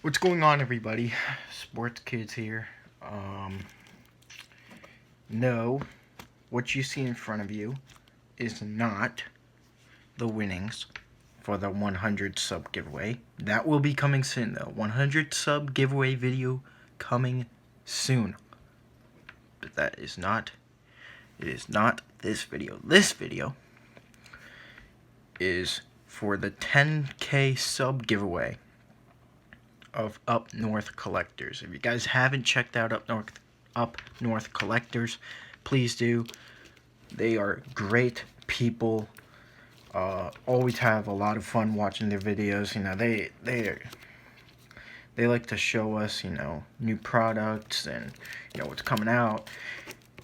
What's going on, everybody? Sports Kids here. No, what you see in front of you is not the winnings for the 100 sub giveaway. That will be coming soon, though. 100 sub giveaway video coming soon. But that is not. It is not this video. This video is for the 10K sub giveaway of Up North Collectors. If you guys haven't checked out Up North Collectors, please do. They are great people. Always have a lot of fun watching their videos. You know, they like to show us, you know, new products and, you know, what's coming out,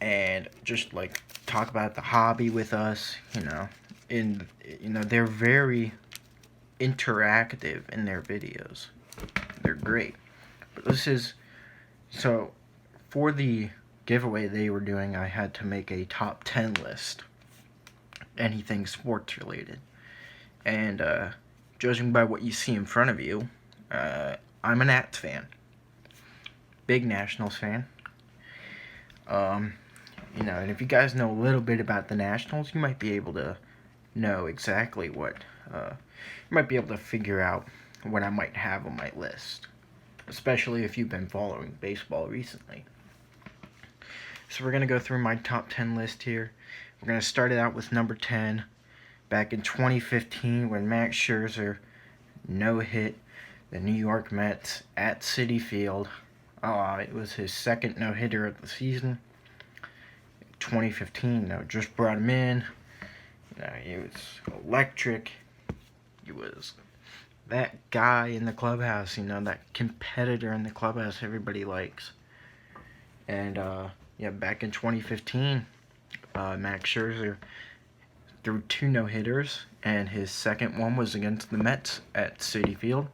and just like talk about the hobby with us. They're very interactive in their videos. They're great. But so for the giveaway they were doing, I had to make a top 10 list, anything sports related. And judging by what you see in front of you, I'm a Nats fan, big Nationals fan. And if you guys know a little bit about the Nationals, you might be able to know exactly what you might be able to figure out what I might have on my list, especially if you've been following baseball recently. So we're going to go through my top 10 list here. We're going to start it out with number 10. Back in 2015, when Max Scherzer no-hit the New York Mets at Citi Field. It was his second no-hitter of the season. 2015, just brought him in. He was electric. He was that guy in the clubhouse, that competitor in the clubhouse everybody likes. And back in 2015, Max Scherzer threw 2 no-hitters, and his second one was against the Mets at Citi Field.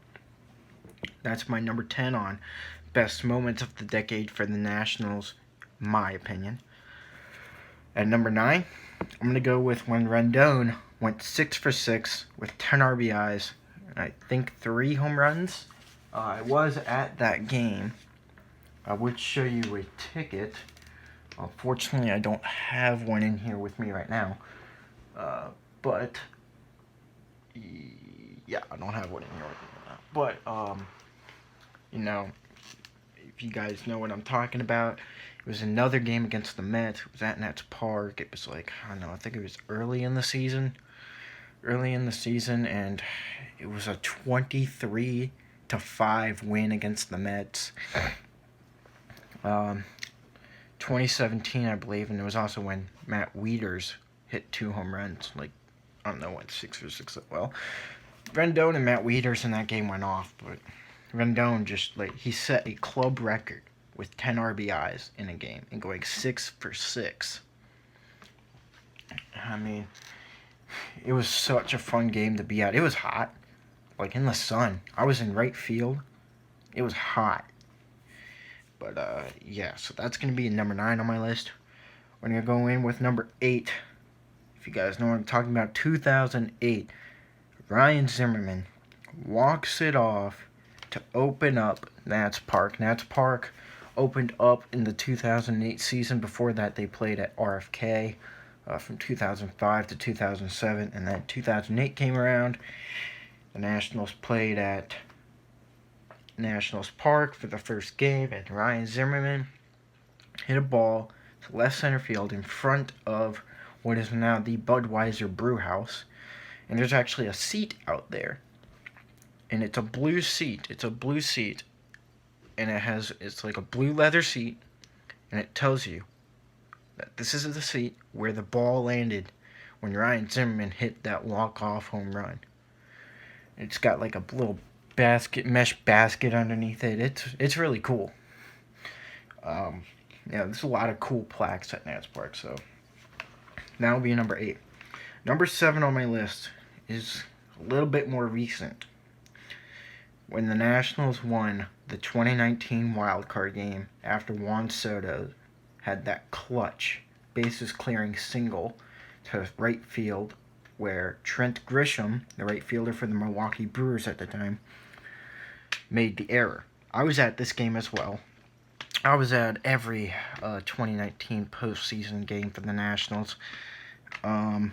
That's my number 10 on best moments of the decade for the Nationals, my opinion. At number 9, I'm going to go with when Rendon went 6 for 6 with 10 RBIs, and I think 3 home runs. I was at that game. I would show you a ticket. Unfortunately, I don't have one in here with me right now. But I don't have one in here with me right now. But, if you guys know what I'm talking about, it was another game against the Mets. It was at Nats Park. It was like, I think it was early in the season, and it was a 23-5 win against the Mets. 2017, I believe, and it was also when Matt Wieters hit 2 home runs. 6 for 6. Well, Rendon and Matt Wieters in that game went off, but Rendon he set a club record with 10 RBIs in a game and going 6 for 6. I mean, it was such a fun game to be at. It was hot, in the sun. I was in right field. It was hot. But, so that's going to be number 9 on my list. We're going to go in with number 8. If you guys know what I'm talking about, 2008. Ryan Zimmerman walks it off to open up Nats Park. Nats Park opened up in the 2008 season. Before that, they played at RFK from 2005 to 2007. And then 2008 came around. The Nationals played at Nationals Park for the first game, and Ryan Zimmerman hit a ball to left center field in front of what is now the Budweiser Brew House. And there's actually a seat out there. And it's a blue seat. And it's like a blue leather seat. And it tells you that this is the seat where the ball landed when Ryan Zimmerman hit that walk-off home run. It's got like a little mesh basket underneath it. It's really cool. There's a lot of cool plaques at Nats Park. So that will be number 8. Number 7 on my list is a little bit more recent. When the Nationals won the 2019 wildcard game after Juan Soto had that clutch bases clearing single to right field, where Trent Grisham, the right fielder for the Milwaukee Brewers at the time, made the error. I was at this game as well. I was at every 2019 postseason game for the Nationals. And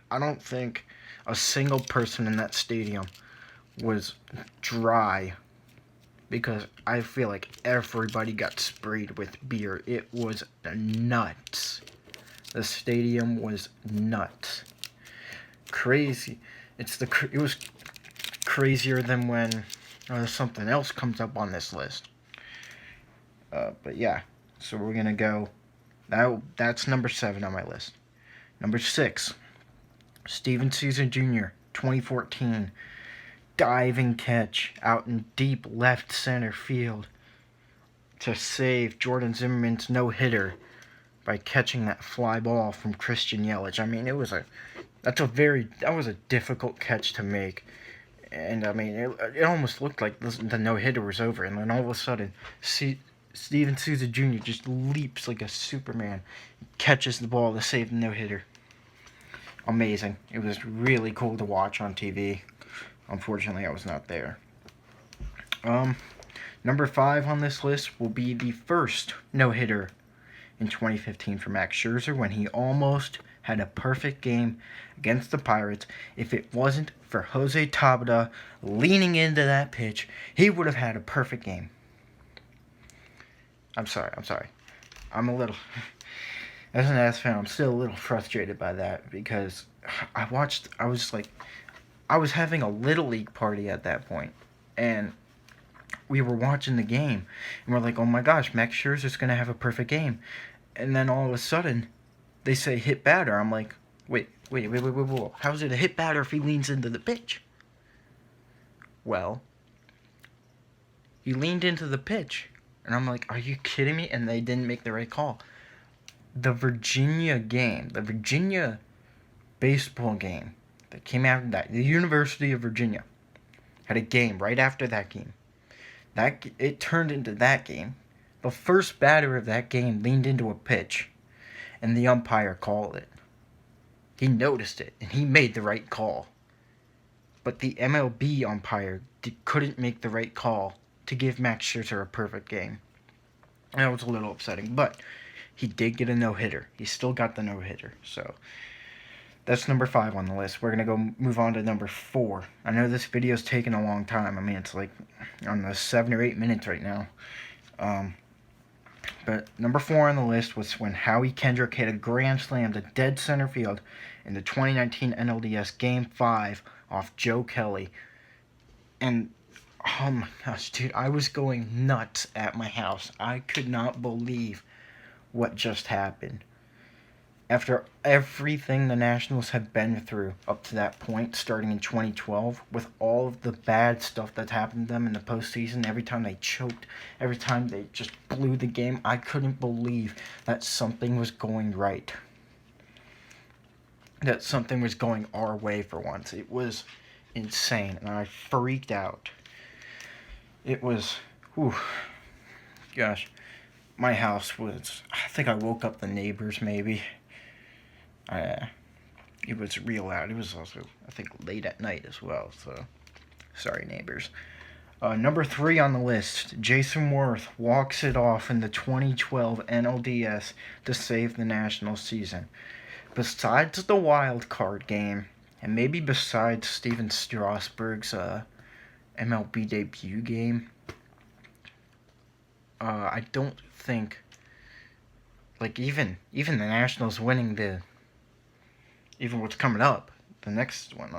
I don't think a single person in that stadium was dry, because I feel like everybody got sprayed with beer. It was nuts. The stadium was nuts. Crazy. It was crazier than when something else comes up on this list. But yeah, so we're gonna go. That's number 7 on my list. Number 6, Steven Souza Jr., 2014. Diving catch out in deep left center field to save Jordan Zimmerman's no-hitter by catching that fly ball from Christian Yelich. I mean, that was a difficult catch to make. And I mean, it almost looked like the no-hitter was over, and then all of a sudden, Steven Souza Jr. just leaps like a Superman, catches the ball to save the no-hitter. Amazing. It was really cool to watch on TV. Unfortunately, I was not there. Number 5 on this list will be the first no-hitter in 2015 for Max Scherzer, when he almost had a perfect game against the Pirates. If it wasn't for Jose Tabata leaning into that pitch, he would have had a perfect game. I'm sorry. I'm a little... As an Nats fan, I'm still a little frustrated by that, because I was having a Little League party at that point, and we were watching the game, and we're like, oh my gosh, Max Scherzer's going to have a perfect game. And then all of a sudden, they say hit batter. I'm like, wait. How's it a hit batter if he leans into the pitch? Well, he leaned into the pitch, and I'm like, are you kidding me? And they didn't make the right call. The Virginia baseball game that came after that, the University of Virginia had a game right after that game. It turned into that game. The first batter of that game leaned into a pitch, and the umpire called it. He noticed it, and he made the right call. But the MLB umpire couldn't make the right call to give Max Scherzer a perfect game. And that was a little upsetting, but he did get a no-hitter. He still got the no-hitter, so that's number 5 on the list. We're going to go move on to number 4. I know this video's taking a long time. I mean, it's like on the 7 or 8 minutes right now. But number 4 on the list was when Howie Kendrick hit a grand slam to dead center field in the 2019 NLDS Game 5 off Joe Kelly. And, oh my gosh, dude, I was going nuts at my house. I could not believe what just happened. After everything the Nationals had been through up to that point, starting in 2012, with all of the bad stuff that's happened to them in the postseason, every time they choked, every time they just blew the game, I couldn't believe that something was going right. That something was going our way for once. It was insane, and I freaked out. It was, gosh, my house was, I think I woke up the neighbors maybe. It was real loud. It was also, I think, late at night as well, so sorry, neighbors. Number 3 on the list, Jason Worth walks it off in the 2012 NLDS to save the Nationals season. Besides the wild card game, and maybe besides Steven Strasburg's MLB debut game, I don't think, like, even the Nationals winning even what's coming up, the next one